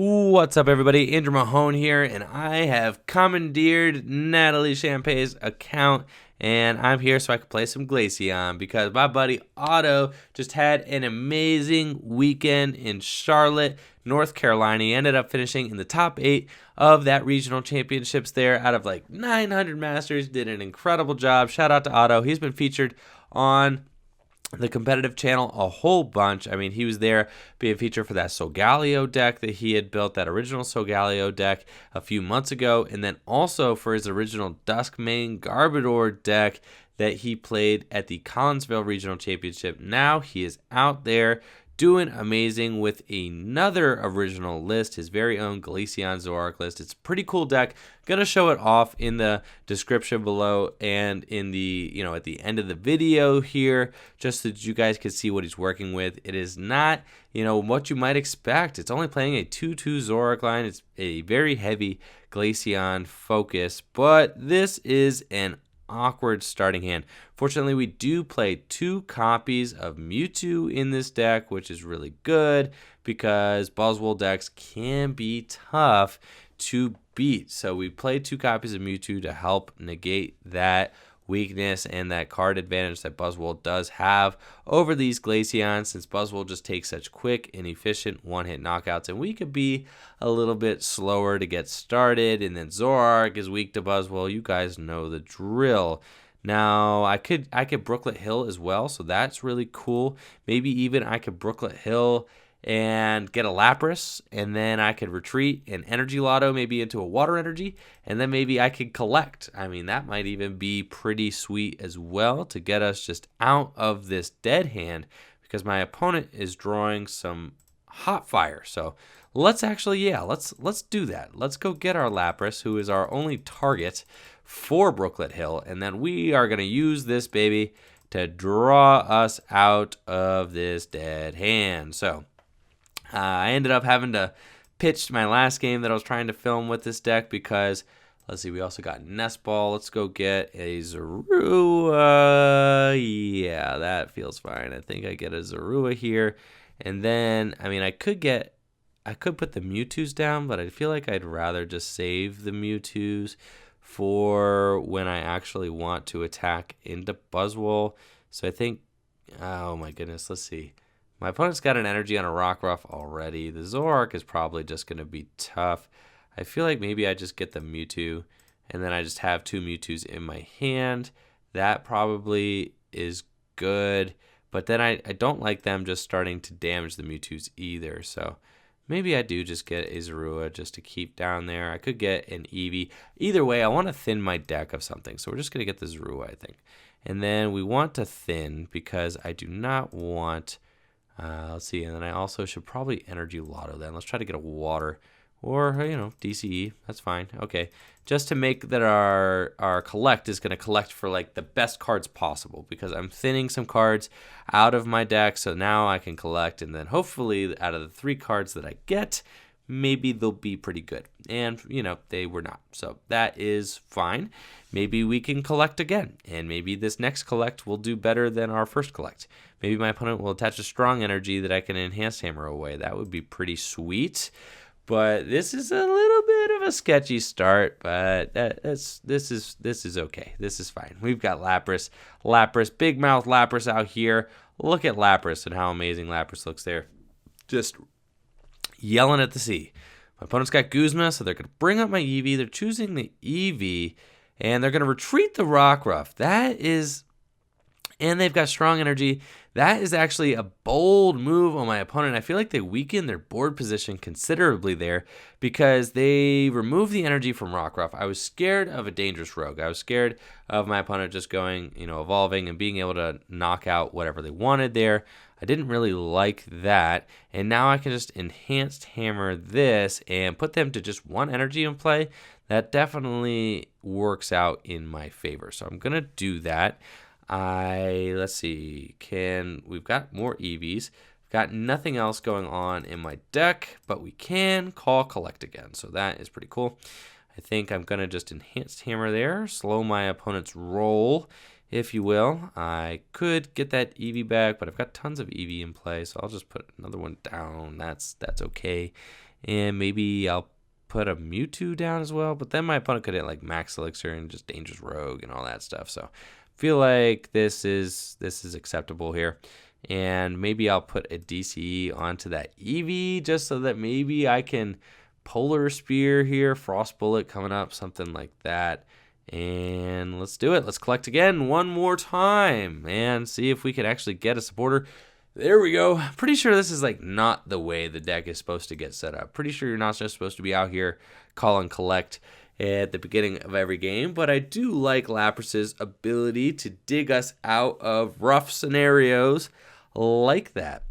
What's up, everybody? Andrew Mahone here, and I have commandeered Natalie Champagne's account, and I'm here so I can play some Glaceon because my buddy Otto just had an amazing weekend in Charlotte, North Carolina. He ended up finishing in the top 8 of that regional championships there out of like 900 Masters. Did an incredible job. Shout out to Otto. He's been featured on the competitive channel a whole bunch. I mean, he was there being featured for that Solgaleo deck that he had built, that original Solgaleo deck a few months ago, and then also for his original Duskmane Garbodor deck that he played at the Collinsville Regional Championship. Now he is out there doing amazing with another original list, his very own Glaceon Zoroark list. It's a pretty cool deck. Gonna show it off in the description below and in the, at the end of the video here, just so that you guys can see what he's working with. It is not, what you might expect. It's only playing a 2/2 Zoroark line. It's a very heavy Glaceon focus, but this is an awkward starting hand. Fortunately, we do play 2 copies of Mewtwo in this deck, which is really good because Buzzwole decks can be tough to beat. So we play 2 copies of Mewtwo to help negate that weakness and that card advantage that Buzzwole does have over these Glaceons, since Buzzwole just takes such quick and efficient one-hit knockouts, and we could be a little bit slower to get started. And then Zoroark is weak to Buzzwole. You guys know the drill. Now I could Brooklet Hill as well, so that's really cool. Maybe even I could Brooklet Hill and get a Lapras, and then I could retreat and Energy Lotto maybe into a Water Energy, and then maybe I could collect. I mean, that might even be pretty sweet as well to get us just out of this dead hand, because my opponent is drawing some hot fire. So let's actually, let's do that. Let's go get our Lapras, who is our only target for Brooklet Hill, and then we are going to use this baby to draw us out of this dead hand. So I ended up having to pitch my last game that I was trying to film with this deck because, let's see, we also got Nest Ball. Let's go get a Zorua. Yeah, that feels fine. I think I get a Zorua here. And then, I could put the Mewtwo's down, but I feel like I'd rather just save the Mewtwo's for when I actually want to attack into Buzzwole. So I think, oh my goodness, let's see. My opponent's got an energy on a Rockruff already. The Zoroark is probably just going to be tough. I feel like maybe I just get the Mewtwo, and then I just have 2 Mewtwo's in my hand. That probably is good, but then I don't like them just starting to damage the Mewtwo's either. So maybe I do just get a Zorua just to keep down there. I could get an Eevee. Either way, I want to thin my deck of something, so we're just going to get the Zorua, I think. And then we want to thin because I do not want... let's see, and then I also should probably Energy Lotto then. Let's try to get a Water or, DCE. That's fine. Okay, just to make that our collect is going to collect for like the best cards possible, because I'm thinning some cards out of my deck, so now I can collect, and then hopefully out of the 3 cards that I get, maybe they'll be pretty good. And, they were not. So that is fine. Maybe we can collect again, and maybe this next collect will do better than our first collect. Maybe my opponent will attach a strong energy that I can enhance hammer away. That would be pretty sweet. But this is a little bit of a sketchy start, but this is okay. This is fine. We've got Lapras, big mouth Lapras out here. Look at Lapras and how amazing Lapras looks there. Just yelling at the sea. My opponent's got Guzma, so they're going to bring up my Eevee. They're choosing the Eevee, and they're going to retreat the Rockruff. And they've got strong energy. That is actually a bold move on my opponent. I feel like they weakened their board position considerably there because they removed the energy from Rockruff. I was scared of a dangerous rogue. I was scared of my opponent just going, evolving and being able to knock out whatever they wanted there. I didn't really like that. And now I can just enhanced hammer this and put them to just 1 energy in play. That definitely works out in my favor. So I'm going to do that. Let's see, we've got more Eevees. Got nothing else going on in my deck, but we can call collect again. So that is pretty cool. I think I'm going to just enhanced hammer there, slow my opponent's roll, if you will. I could get that Eevee back, but I've got tons of Eevee in play, so I'll just put another one down. That's okay. And maybe I'll put a Mewtwo down as well. But then my opponent could hit like Max Elixir and just Dangerous Rogue and all that stuff. So I feel like this is acceptable here. And maybe I'll put a DCE onto that Eevee just so that maybe I can Polar Spear here, Frost Bullet coming up, something like that. And let's do it. Let's collect again one more time and see if we can actually get a supporter. There we go. Pretty sure this is like not the way the deck is supposed to get set up. Pretty sure you're not just supposed to be out here call and collect at the beginning of every game, but I do like Lapras's ability to dig us out of rough scenarios like that.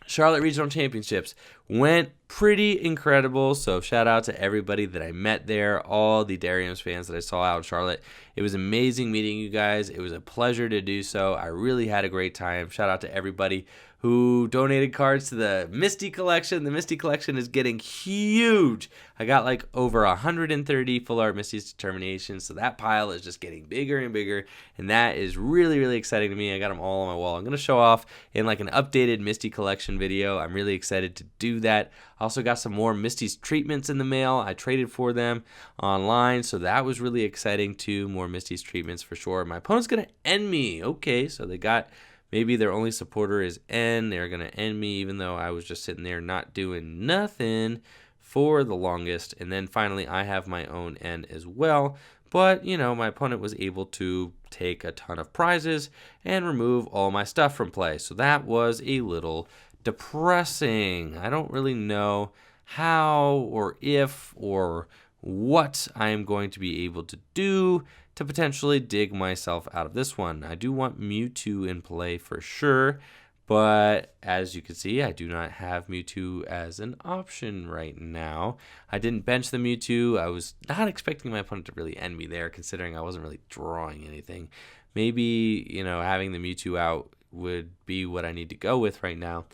Charlotte Regional Championships went pretty incredible, so shout out to everybody that I met there, all the Dariums fans that I saw out in Charlotte. It was amazing meeting you guys. It was a pleasure to do so. I really had a great time. Shout out to everybody who donated cards to the Misty Collection. The Misty Collection is getting huge. I got like over 130 Full Art Misty's Determination, so that pile is just getting bigger and bigger, and that is really, really exciting to me. I got them all on my wall. I'm going to show off in like an updated Misty Collection video. I'm really excited to do that. I also got some more Misty's treatments in the mail. I traded for them online, so that was really exciting too. More Misty's treatments for sure. My opponent's going to end me. Okay, so they got... Maybe their only supporter is N. They're going to end me even though I was just sitting there not doing nothing for the longest. And then finally I have my own N as well. But, you know, my opponent was able to take a ton of prizes and remove all my stuff from play. So that was a little depressing. I don't really know how or if or what I am going to be able to do to potentially dig myself out of this one. I do want Mewtwo in play for sure, but as you can see, I do not have Mewtwo as an option right now. I didn't bench the Mewtwo. I was not expecting my opponent to really end me there, considering I wasn't really drawing anything. Maybe, you know, having the Mewtwo out would be what I need to go with right now,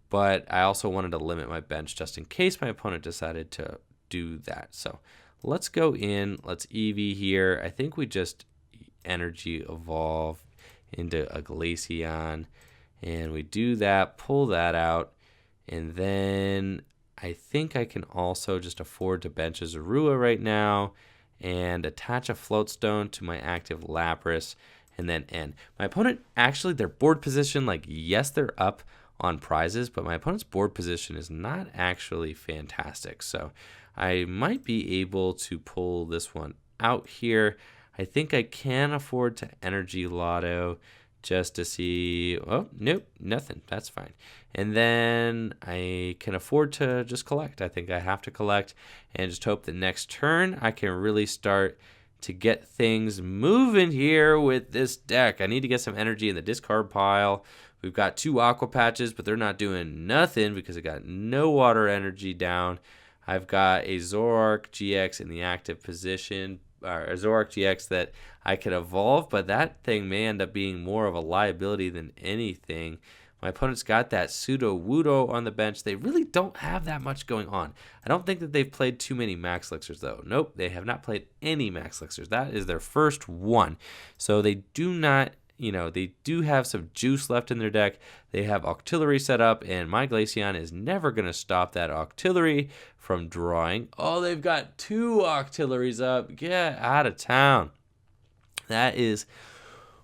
but I also wanted to limit my bench just in case my opponent decided to do that. So let's go in. Let's EV here. I think we just energy evolve into a Glaceon. And we do that, pull that out. And then I think I can also just afford to bench a Zorua right now and attach a Floatstone to my active Lapras and then end. My opponent, actually, their board position, like, yes, they're up on prizes, but my opponent's board position is not actually fantastic. So I might be able to pull this one out here. I think I can afford to Energy Lotto just to see. Oh, nope, nothing. That's fine. And then I can afford to just collect. I think I have to collect and just hope the next turn I can really start to get things moving here with this deck. I need to get some energy in the discard pile. We've got 2 Aqua Patches, but they're not doing nothing because I got no water energy down. I've got a Zoroark GX in the active position, or a Zoroark GX that I could evolve, but that thing may end up being more of a liability than anything. My opponent's got that Pseudo-Wudo on the bench. They really don't have that much going on. I don't think that they've played too many Max Elixirs, though. Nope, they have not played any Max Elixirs. That is their first one. So they do not... You know, they do have some juice left in their deck. They have Octillery set up, and my Glaceon is never going to stop that Octillery from drawing. Oh, they've got 2 Octilleries up. Get out of town. That is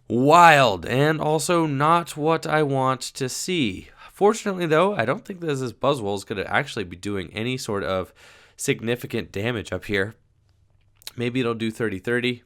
wild, and also not what I want to see. Fortunately, though, I don't think this Buzzwole is going to actually be doing any sort of significant damage up here. Maybe it'll do 30-30.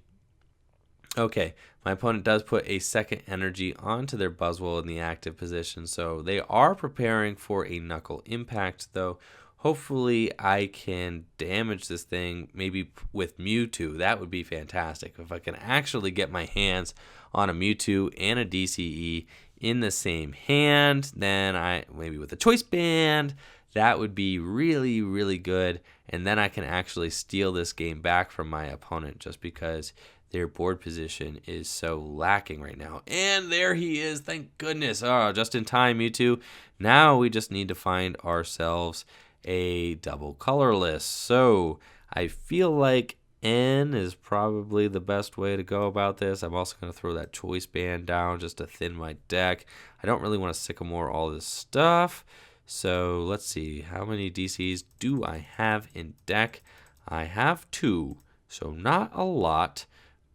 Okay, my opponent does put a second energy onto their Buzzwole in the active position, so they are preparing for a Knuckle Impact, though. Hopefully I can damage this thing maybe with Mewtwo. That would be fantastic. If I can actually get my hands on a Mewtwo and a DCE in the same hand, then maybe with a Choice Band, that would be really, really good. And then I can actually steal this game back from my opponent just because their board position is so lacking right now. And there he is, thank goodness. Oh, just in time, Mewtwo. Now we just need to find ourselves a double colorless. So I feel like N is probably the best way to go about this. I'm also going to throw that Choice Band down just to thin my deck. I don't really want to Sycamore all this stuff. So let's see, how many DCs do I have in deck? I have 2, so not a lot,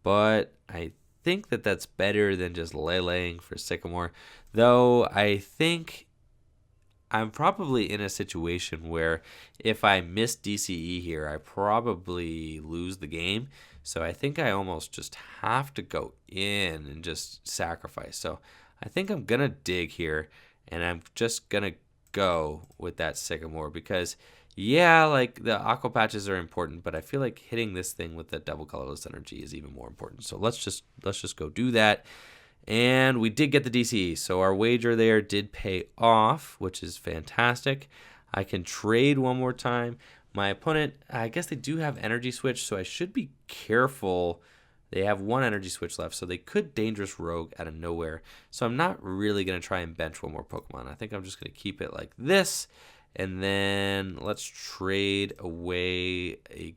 but I think that that's better than just Leleing for Sycamore. Though I think I'm probably in a situation where if I miss DCE here, I probably lose the game. So I think I almost just have to go in and just sacrifice. So I think I'm going to dig here, and I'm just going to go with that Sycamore because, yeah, like the Aqua Patches are important, but I feel like hitting this thing with the double colorless energy is even more important. So let's just go do that. And we did get the DCE, so our wager there did pay off, which is fantastic. I can trade one more time. My opponent, I guess they do have energy switch, so I should be careful. They have 1 energy switch left, so they could Dangerous Rogue out of nowhere. So I'm not really going to try and bench one more Pokemon. I think I'm just going to keep it like this. And then let's trade away a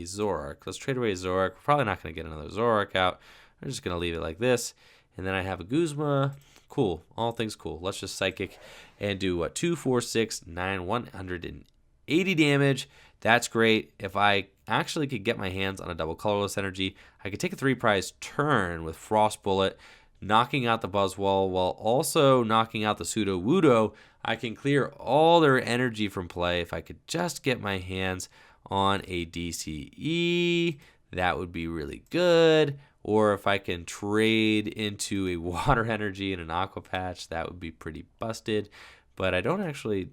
Zoroark. Let's trade away a Zoroark. We're probably not going to get another Zoroark out. I'm just going to leave it like this. And then I have a Guzma. Cool. All things cool. Let's just Psychic and do what? 2, 4, 6, 9, 180 damage. That's great. If I actually could get my hands on a double colorless energy, I could take a 3-prize turn with Frost Bullet, knocking out the Buzzwole while also knocking out the Sudowoodo. I can clear all their energy from play. If I could just get my hands on a DCE, that would be really good. Or if I can trade into a Water Energy and an Aqua Patch, that would be pretty busted. But I don't actually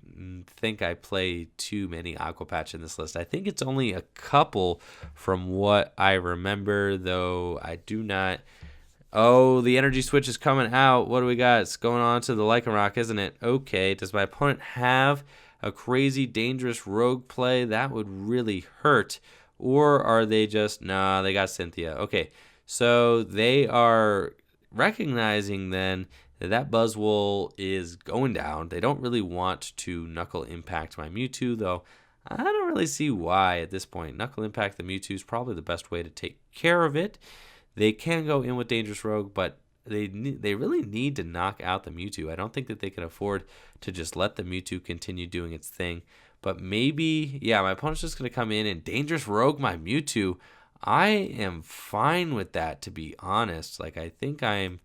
think I play too many Aqua Patch in this list. I think it's only a couple from what I remember, though I do not. Oh, the energy switch is coming out. What do we got? It's going on to the Lycanroc, isn't it? Okay, does my opponent have a crazy dangerous rogue play? That would really hurt. Or are they just, nah, they got Cynthia. Okay, so they are recognizing then that Buzzwole is going down. They don't really want to Knuckle Impact my Mewtwo, though I don't really see why at this point. Knuckle Impact the Mewtwo is probably the best way to take care of it. They can go in with Dangerous Rogue, but they really need to knock out the Mewtwo. I don't think that they can afford to just let the Mewtwo continue doing its thing. But maybe, yeah, my opponent's just going to come in and Dangerous Rogue my Mewtwo. I am fine with that, to be honest. Like, I think I'm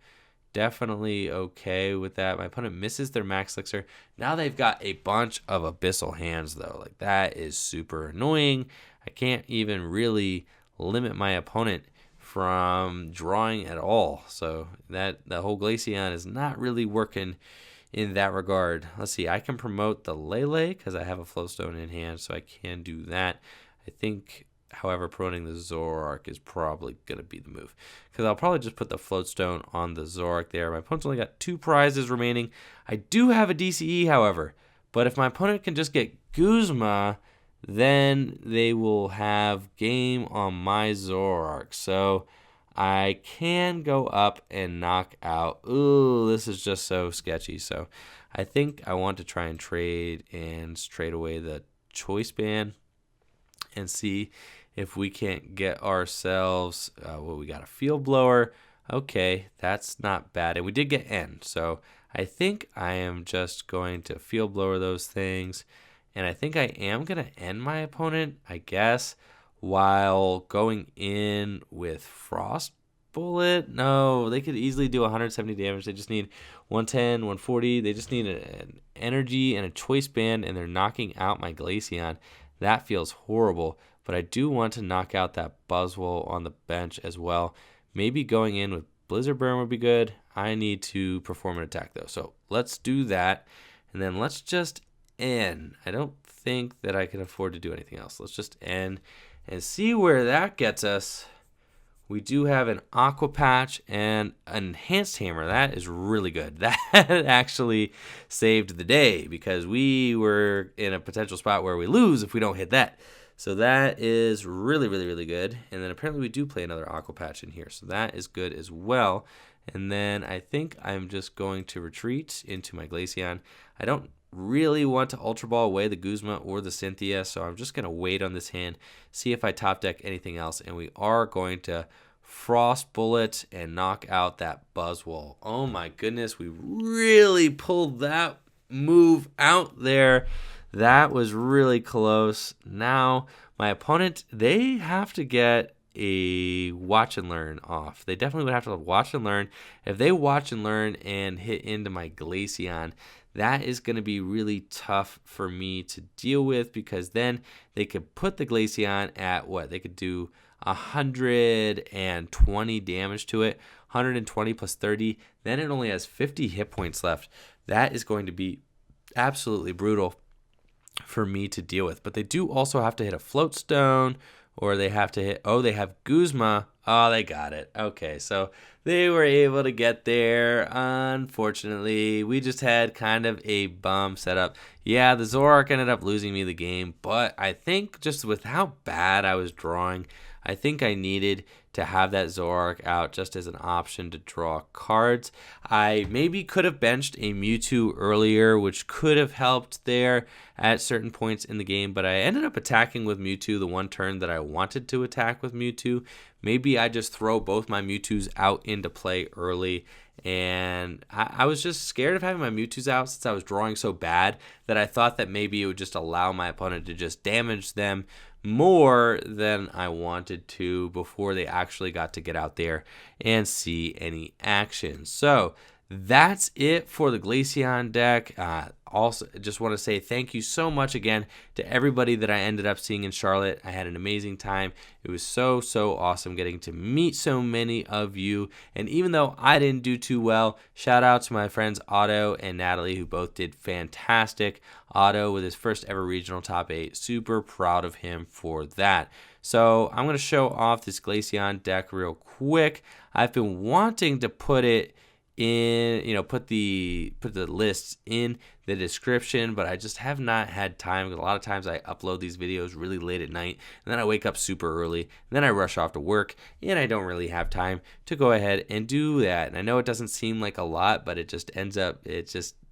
definitely okay with that. My opponent misses their Max Elixir. Now they've got a bunch of Abyssal Hands, though. Like, that is super annoying. I can't even really limit my opponent from drawing at all. So that the whole Glaceon is not really working in that regard. Let's see. I can promote the Lele because I have a Flowstone in hand, so I can do that. I think, however, promoting the Zoroark is probably going to be the move because I'll probably just put the Floatstone on the Zoroark there. My opponent's only got 2 prizes remaining. I do have a DCE, however, but if my opponent can just get Guzma, then they will have game on my Zoroark. So I can go up and knock out. Ooh, this is just so sketchy. So I think I want to try and trade away the Choice Band and see if we can't get ourselves, we got a Field Blower. Okay, that's not bad. And we did get N. So I think I am just going to Field Blower those things. And I think I am going to end my opponent, I guess, while going in with Frost Bullet. No, they could easily do 170 damage. They just need 110, 140. They just need an energy and a Choice Band, and they're knocking out my Glaceon. That feels horrible. But I do want to knock out that Buzzwole on the bench as well. Maybe going in with Blizzard Burn would be good. I need to perform an attack, though. So let's do that. And then let's just end. I don't think that I can afford to do anything else. Let's just end and see where that gets us. We do have an Aqua Patch and an Enhanced Hammer. That is really good. That actually saved the day because we were in a potential spot where we lose if we don't hit that. So that is really, really, really good. And then apparently we do play another Aqua Patch in here. So that is good as well. And then I think I'm just going to retreat into my Glaceon. I don't really want to Ultra Ball away the Guzma or the Cynthia, so I'm just going to wait on this hand, see if I top deck anything else, and we are going to Frost Bullet and knock out that Buzzwole. Oh my goodness, we really pulled that move out there. That was really close. Now, my opponent, they have to get a watch and learn off. They definitely would have to watch and learn. If they watch and learn and hit into my Glaceon, that is going to be really tough for me to deal with, because then they could put the Glaceon at what? They could do 120 damage to it, 120 plus 30. Then it only has 50 hit points left. That is going to be absolutely brutal for me to deal with. But they do also have to hit a float stone, or they have to hit, oh, they have Guzma. Oh, they got it. Okay, so they were able to get there. Unfortunately, we just had kind of a bum setup. Yeah, the Zoroark ended up losing me the game, but I think just with how bad I was drawing, I think I needed to have that Zoroark out just as an option to draw cards. I maybe could have benched a Mewtwo earlier, which could have helped there at certain points in the game, but I ended up attacking with Mewtwo the one turn that I wanted to attack with Mewtwo. Maybe I just throw both my Mewtwo's out into play early, and I was just scared of having my Mewtwo's out since I was drawing so bad that I thought that maybe it would just allow my opponent to just damage them more than I wanted to before they actually got to get out there and see any action. So that's it for the Glaceon deck. Also, just want to say thank you so much again to everybody that I ended up seeing in Charlotte. I had an amazing time. It was so awesome getting to meet so many of you. And even though I didn't do too well, shout out to my friends Otto and Natalie, who both did fantastic. Otto with his first ever regional top 8. Super proud of him for that. So I'm going to show off this Glaceon deck real quick. I've been wanting to put it in, put the lists in the description, but I just have not had time, because a lot of times I upload these videos really late at night, and then I wake up super early, and then I rush off to work, and I don't really have time to go ahead and do that. And I know it doesn't seem like a lot, but it just ends up,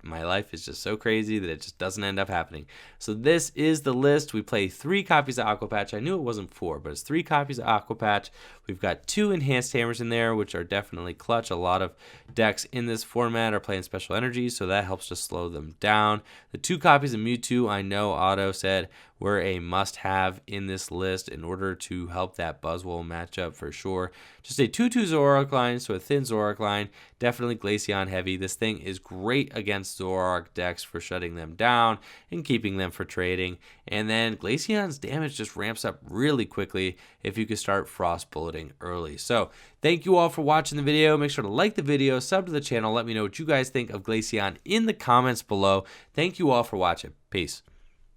my life is just so crazy that it just doesn't end up happening. So this is the list. We play 3 copies of Aqua Patch. I knew it wasn't 4, but it's 3 copies of Aqua Patch. We've got 2 Enhanced Hammers in there, which are definitely clutch. A lot of decks in this format are playing Special Energies, so that helps to slow them down. The 2 copies of Mewtwo, I know Otto said, were a must-have in this list in order to help that Buzzwole matchup for sure. Just a 2/2 Zoroark line, so a thin Zoroark line, definitely Glaceon heavy. This thing is great against Zoroark decks for shutting them down and keeping them for trading. And then Glaceon's damage just ramps up really quickly if you could start Frost Bulleting early. So thank you all for watching the video. Make sure to like the video, sub to the channel. Let me know what you guys think of Glaceon in the comments below. Thank you all for watching. Peace.